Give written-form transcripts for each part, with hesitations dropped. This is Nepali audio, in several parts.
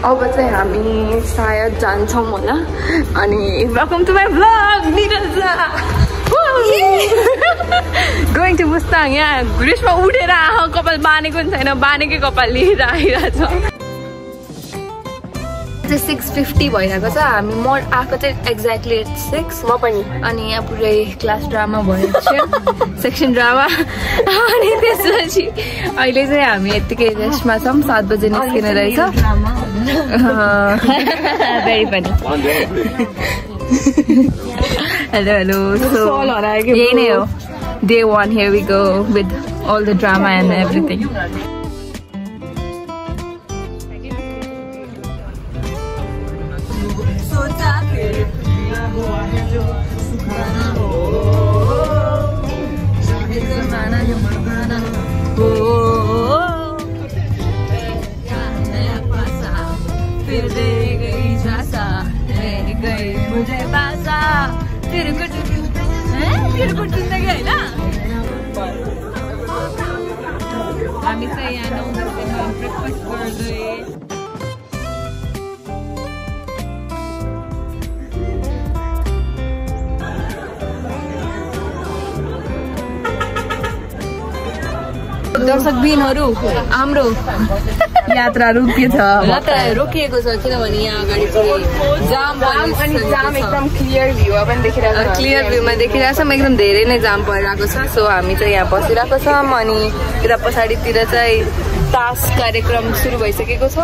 अब चाहिँ हामी सायद जान्छौँ होला अनि welcome to my vlog Niraja going to Mustang. यहाँ ग्रीष्म उठेर कपाल बानेको पनि छैन, बानेकै कपाल लिएर आइरहेछ। 6:50 भइरहेको छ। हामी म आएको चाहिँ एक्ज्याक्टली 6 म पनि। अनि यहाँ पुरै क्लास ड्रामा भएको छ, सेक्सन ड्रामा। अनि त्यसपछि अहिले चाहिँ हामी यतिकै रेस्टमा छौँ। 7 बजे निस्किने रहेछ। Very funny. Hello hello. यही नै हो Day 1. Here we go with all the drama and everything. हामी चाहिँ यहाँ 9 बजेमा ब्रेकफास्ट गर्दै दर्शकबिनहरु हाम्रो यात्रा रोकिएको छ किनभने यहाँ अगाडि जाम अनि जाम एकदम क्लियर भ्यूमा पनि देखिरहेको छ। क्लियर भ्यूमा देखिरहेको छ। एकदम धेरै नै जाम परिरहेको छ। सो हामी चाहिँ यहाँ बसिरहेको छौँ अनि यता पछाडितिर चाहिँ तास कार्यक्रम सुरु भइसकेको छ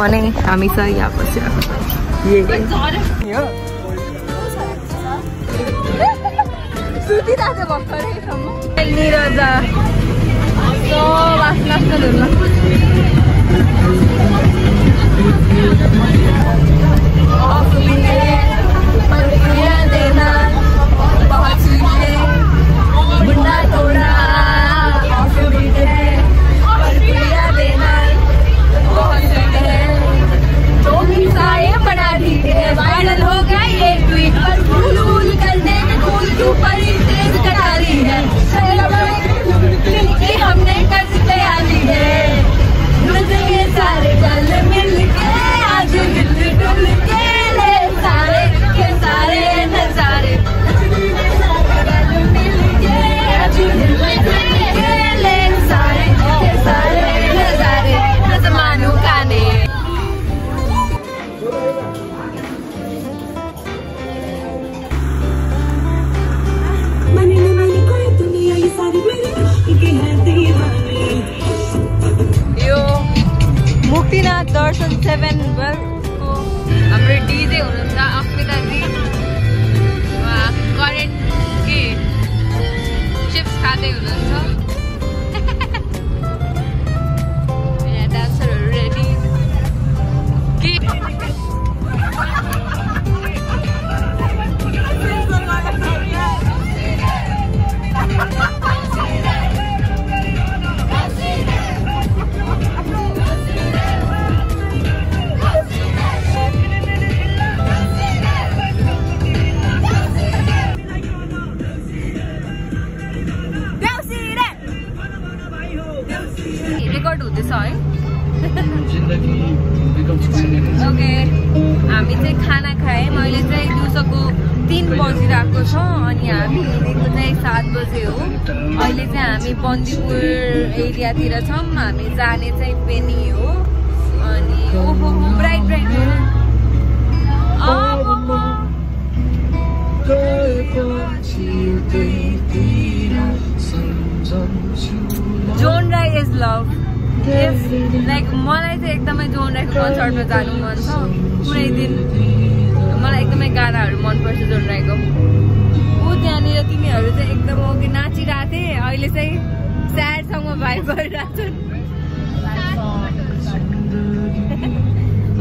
भने हामी चाहिँ यहाँ बसिरहेको छौँ। निरजा तो वासना धुल्ला देना बहुत चीजें बुढ़ा थोड़ा देना बहुत है जो भी सारे बना दिए वायरल हो गए एक ट्वीट पर भूल भूल करने में भूल के ऊपर तेज कटा रही है। हमने कर तैयारी है ये सारे गल मिल के आज मिल डुल के ले सारे के सारे नजारे गल मिल के आज मिल के ले सारे के सारे नजारे नजमानों का ने मुक्तिनाथ दर्शन 7 को हाम्रो डिजे हुनुहुन्छ अस्मिताजी। करेन्ट के चिप्स खाँदै हुनुहुन्छ। यहाँ डान्सरहरू रेडी के रेकर्ड हुँदैछ है। ओके हामी चाहिँ खाना खायौँ। अहिले चाहिँ दिउँसोको 3 बजिरहेको छ अनि हामी हिँडेको चाहिँ 7 बजे हो। अहिले चाहिँ हामी बन्दीपुर एरियातिर छौँ। हामी जाने चाहिँ पेनी हो अनि ओहो bright bright John Rai is love. Like मलाई चाहिँ एकदमै जोन राईको कन्सर्टमा जानु मन छ पुरै दिन। मलाई एकदमै गानाहरू मनपर्छ जोन राईको। ऊ त्यहाँनिर तिमीहरू चाहिँ एकदम अघि नाचिरहेको थिए, अहिले चाहिँ स्याड सङमा भाइ गरिरहेको छ।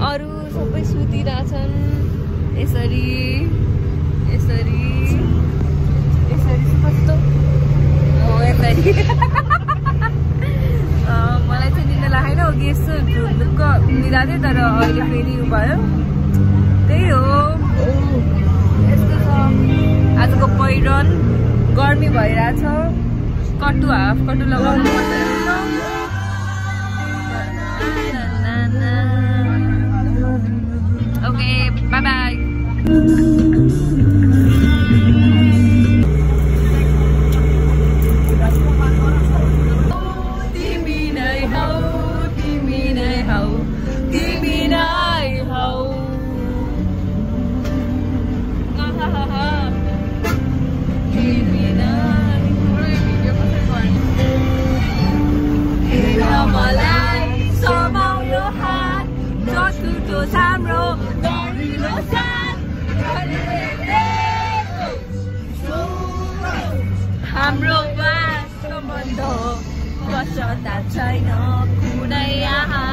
अरू सबै सुतिरहेछन् यसरी यसरी यसरी कस्तो हो यसरी। मलाई चाहिँ निन्दा लागेन अघि यसो ढुक्क मिलाएको थिएँ तर अहिले फेरि उ भयो। त्यही हो यस्तो छ आजको पहिरन। गर्मी भइरहेछ। कटु हाफ कटु लगाउनु पर्छ। By by. हाम्रो बाटो बन्द कसता छैन कुनै यहाँ।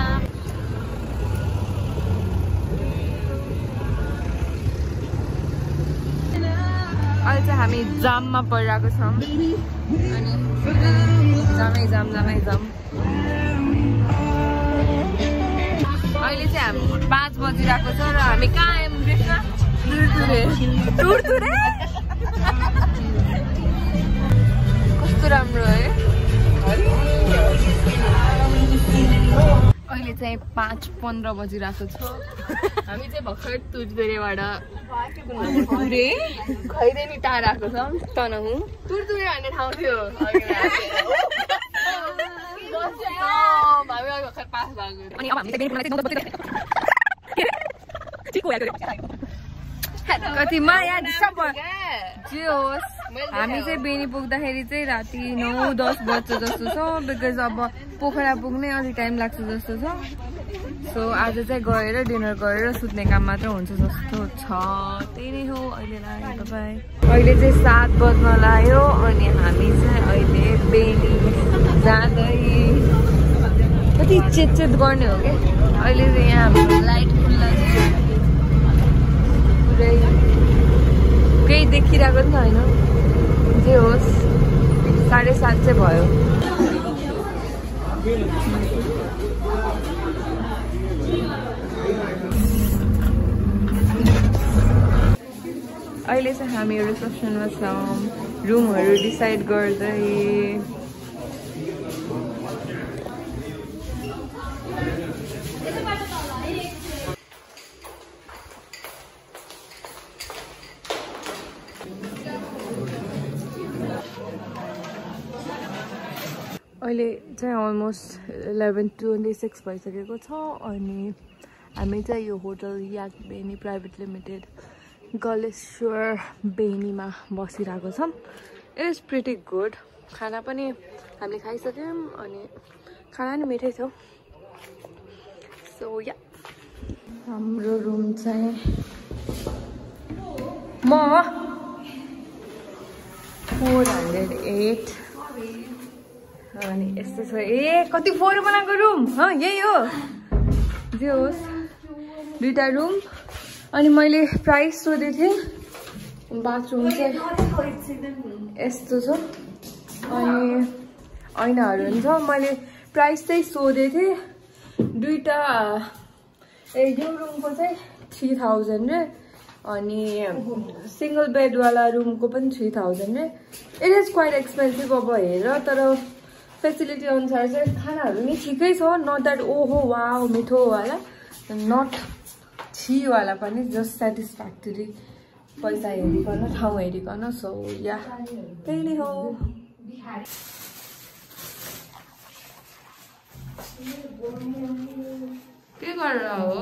अहिले चाहिँ हामी जाममा परिरहेको छौँ अनि जामै जाम जामै जाम। अहिले चाहिँ हामी 5 बजिरहेको छ र हामी कहाँ आयौँ कृष्ण? टुरटुरे कस्तो राम्रो है। अहिले चाहिँ 5:15 बजिरहेको छ। हामी चाहिँ भर्खर तुरतुरेबाट तुरे खैरेनी टाढा आएको छौँ। तनहुँ तुरतुरे भन्ने ठाउँ थियो। हामी भर्खर पास भएको अनि अब कति माया जे होस् हामी चाहिँ बेनी पुग्दाखेरि चाहिँ राति 9-10 बज्छ जस्तो छ। बिकज अब पोखरा पुग्नै अलि टाइम लाग्छ जस्तो छ। सो आज चाहिँ गएर डिनर गरेर सुत्ने काम मात्र हुन्छ जस्तो छ। त्यही नै हो अहिलेलाई। तपाईँ अहिले चाहिँ 7 बज्न लाग्यो अनि हामी चाहिँ अहिले बेनी जाँदै कति चेतचेत गर्ने हो कि अहिले चाहिँ यहाँ हाम्रो लाइट खुल्ला पुरै केही देखिरहेको नि त होइन। जे होस् 7:30 चाहिँ भयो। अहिले चाहिँ हामी रिसेप्सनमा छौँ रुमहरू डिसाइड गर्दै। अहिले चाहिँ अलमोस्ट 11:26 भइसकेको छ अनि हामी चाहिँ यो होटल याक बेनी प्राइभेट लिमिटेड गलेश्वर बेनीमा बसिरहेको छौँ। It is pretty good. खाना पनि हामीले खाइसक्यौँ अनि खाना नि मिठै थियो। सो या हाम्रो रुम चाहिँ म 408 अनि यस्तो छ। ए कति फोहोर बनाएको रुम यही हो। जे होस् 2टा रुम अनि मैले प्राइस सोधेको थिएँ। बाथरुम चाहिँ यस्तो छ अनि ऐनाहरू हुन्छ। मैले प्राइस चाहिँ सोधेको थिएँ 2टा यो रुमको चाहिँ 3000 रे अनि सिंगल बेडवाला रुमको पनि 3000 रे। इट इज क्वाइट एक्सपेन्सिभ अब हेर। तर फेसिलिटी अनुसार चाहिँ खानाहरू नि ठिकै छ। नट द्याट ओहो वाओ मिठो वाला नट छीवाला पनि जस्ट सेटिस्फ्याक्टरी पैसा हेरिकन ठाउँ हेरिकन। सो या त्यही नै हो। के गरेर हो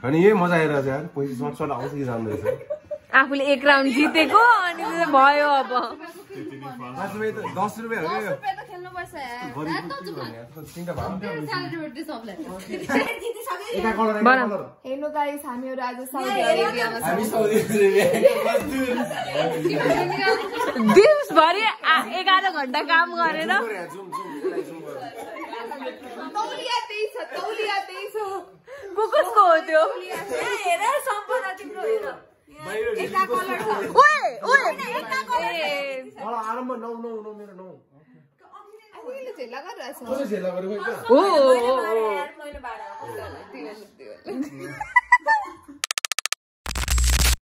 अनि यही मजा आइरहेछ यार। पैसा सर्ट आउँछ कि जान्दैछ। आफूले 1 राउन्ड जितेको अनि भयो। अब 10 रुपियाँ हो क्या। हेर्नु गाइस हामीहरू आज साउदी अरेबियामा छौँ। दिवसभरि 11 घण्टा काम गरेर तौलिया त्यही छ। कसको हो त्यो? हेर सम्पना तिम्रो हेर एका कलर छ। ओए एका कलर छ। आरम्भ 9 मेरो 9 अहिले झेला गरिरहेछ। कसले झेला गरेको क्या? हो